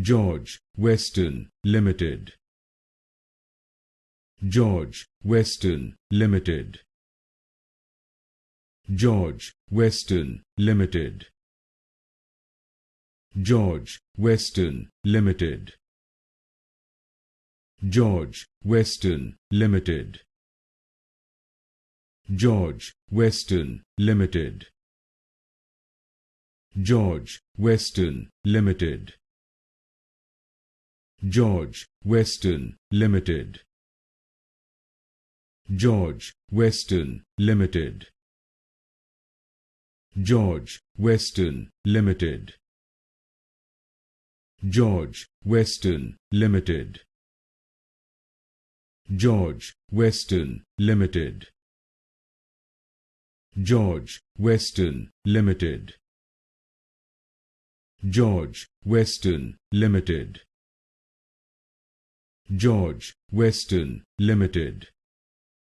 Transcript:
George Weston Limited. George Weston Limited. George Weston Limited. George Weston Limited. George Weston Limited. George Weston Limited. George Weston Limited. George Weston Limited. George Weston Limited. George Weston Limited. George Weston Limited. George Weston Limited. George Weston Limited. George Weston Limited. George Weston Limited.